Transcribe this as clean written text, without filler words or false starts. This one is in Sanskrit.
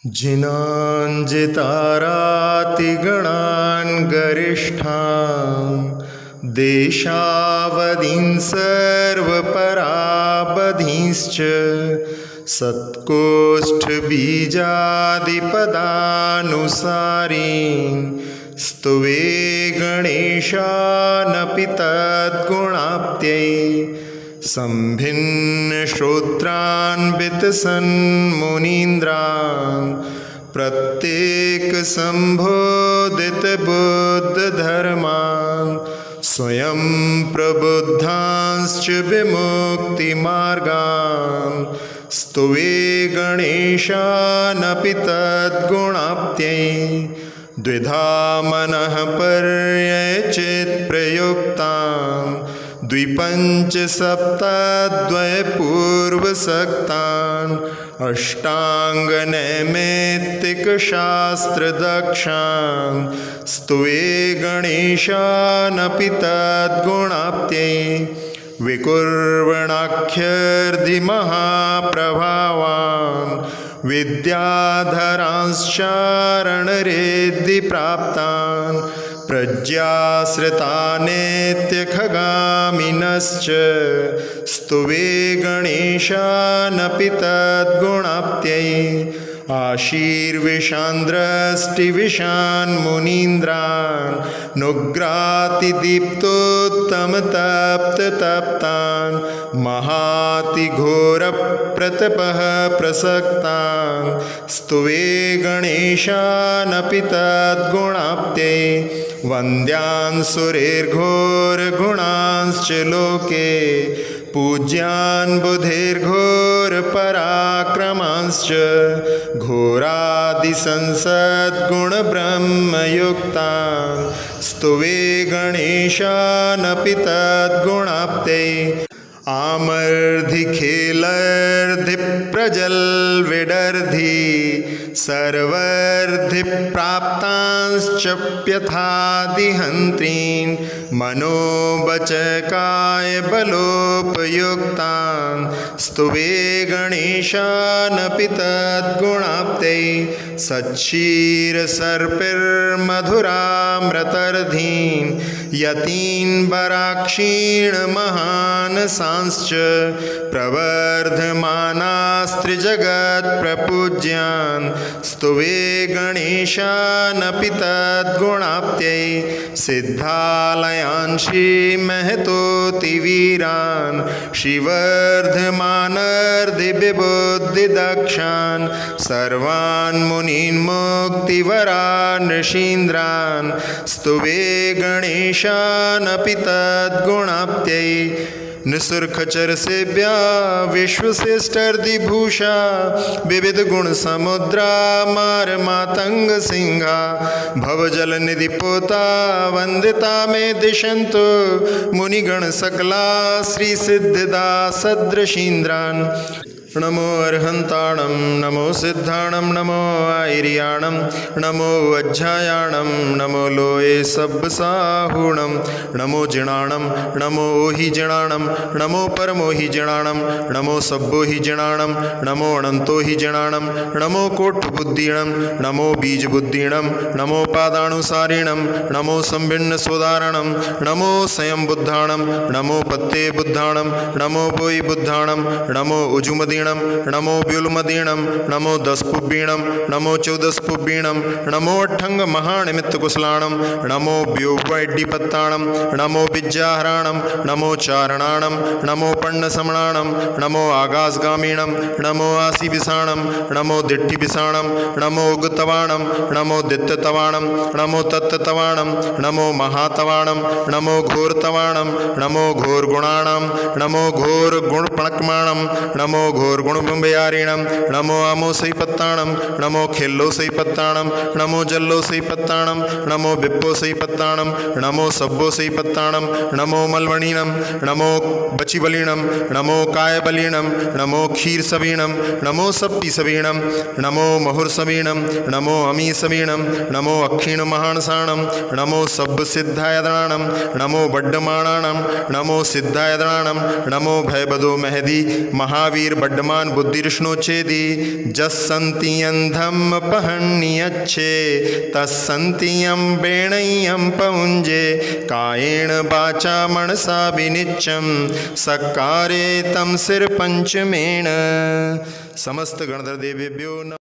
जिनाञ्जितारातिगणान् गरिष्ठान् देशावधीन् सर्वपरावधींश्च सत्कोष्ठबीजादिपदानुसारीन् स्तुवे गणेशानपि तद्गुणाप्त्यै सम्भिन्नश्रोत्रान्वितसन्मुनीन्द्रान् प्रत्येकसम्बोधितबुद्धधर्मान् स्वयं प्रबुद्धांश्च विमुक्तिमार्गान् स्तुवे गणेशानपि तद्गुणाप्त्यै द्विधा मनः पर्यचित्प्रयुक्तान् द्विपञ्चसप्तद्वयपूर्वसक्तान् अष्टाङ्गनैमित्तिकशास्त्रदक्षान् स्तुवे गणेशानपि तद्गुणाप्त्यै विकुर्वणाख्यर्धिमहाप्रभावान् विद्याधरांश्चारणरेद्धिप्राप्तान् प्रज्ञाश्रितानेत्यखगामिनश्च स्तुवे गणेशानपि तद्गुणाप्त्यै आशीर्विषान्द्रष्टिविषान्मुनीन्द्रान् नुग्रातिदीप्तोत्तमतप्ततप्तान् महातिघोरप्रतपः प्रसक्तान् स्तुवे गणेशानपि तद्गुणाप्त्यै वन्द्यान् सुरेर्घोरगुणांश्च लोके पूज्यान् बुधैर्घोरपराक्रमांश्च घोरादिसंसद्गुणब्रह्मयुक्तान् स्तुवे गणेशानपि तद्गुणाप्त्यै आमर्धिखेलर्धिप्रजल्विडर्धि सर्वर्धिप्राप्तांश्चप्यथादिहन्त्रीन् मनोवचकायबलोपयुक्तान् स्तुवे गणेशानपि तद्गुणाप्त्यै सच्छीरसर्पिर्मधुरामृतर्धीन् यतीन् वराक्षीण महानसांश्च प्रवर्धमानास्त्रिजगत्प्रपूज्यान् स्तुवे गणेशानपि तद्गुणाप्त्यै सिद्धालयान् श्रीमहतोतिवीरान् श्रीवर्धमानर्धिविबुद्धिदक्षान् सर्वान् मुनीन् मुक्तिवरान् ऋषीन्द्रान् स्तुवे गणेशानपि तद्गुणाप्त्यै निसुर्खचरसेव्या विश्वश्रेष्ठर्धिभूषा विविधगुणसमुद्रा मारमातङ्गसिंहा भवजलनिधिपोता वन्दिता मे दिशन्तु मुनिगणसकला श्रीसिद्धिदा सदृशीन्द्रान् नमो अर्हन्ताणं नमो सिद्धाणं नमो आयर्याणं नमो वज्झायाणं नमो लोये सब्बसाहूणं नमो जिणाणं नमो हि जिणाणं नमो परमो हि जिणाणं नमो सब्बो हि जिणाणं नमो अनन्तो हि जिणाणं नमो कोट्ठबुद्धीणं नमो बीजबुद्धीणं नमो पादाणुसारिणं नमो संभिन्नसोदारणं नमो स्वयं बुद्धाणं नमो पत्ते बुद्धाणं नमो बोयि बुद्धाणं नमो उजुमदीणं नमो व्युलमदीणं नमो दशपुब्बीणं नमो चौदशपुब्बीणं नमो अट्ठङ्गमहानिमित्तकुशलाणं नमो व्योवैड्डिपत्ताणं नमो विद्याहराणं नमो चारणाणं नमो पण्णसमणाणं नमो आगासगामीणं नमो आसीविषाणं नमो दिट्ठिविषाणं नमो उगतवाणं नमो दित्ततवाणं नमो तत्ततवाणं नमो महातवाणं नमो घोरतवाणं नमो घोरगुणाणां नमो घोरगुणपणकमाणं नमो घोरगुणबुम्बयारिणं नमो आमोसैपत्ताणं नमो खिल्लोसैपत्ताणं नमो जल्लोसैपत्ताणं नमो बिप्पोसैपत्ताणं नमो सब्बोसैपत्ताणं नमो मल्वणीनं नमो बचिबलीणं नमो कायबलीणं नमो क्षीरसवीणं नमो सप्पीसवीणं नमो महुर्सवीणं नमो अमीसवीणं नमो अक्षीणमहानसाणं नमो सब्बसिद्धायदणाणं नमो बड्डमाणाणं नमो सिद्धायदणाणं नमो भयबदो महदी महावीर बड्ड धर्मान बुद्धिर्ष्णोच्छेदी जस्सन्तियं धम्मपहन्नियच्छे तस्सन्तियं वेणय्यं पौञ्जे कायेण वाचा मनसा विनिच्यं सक्कारे तं सिरपंचमेन। समस्त गणधर देवेभ्यो नमः।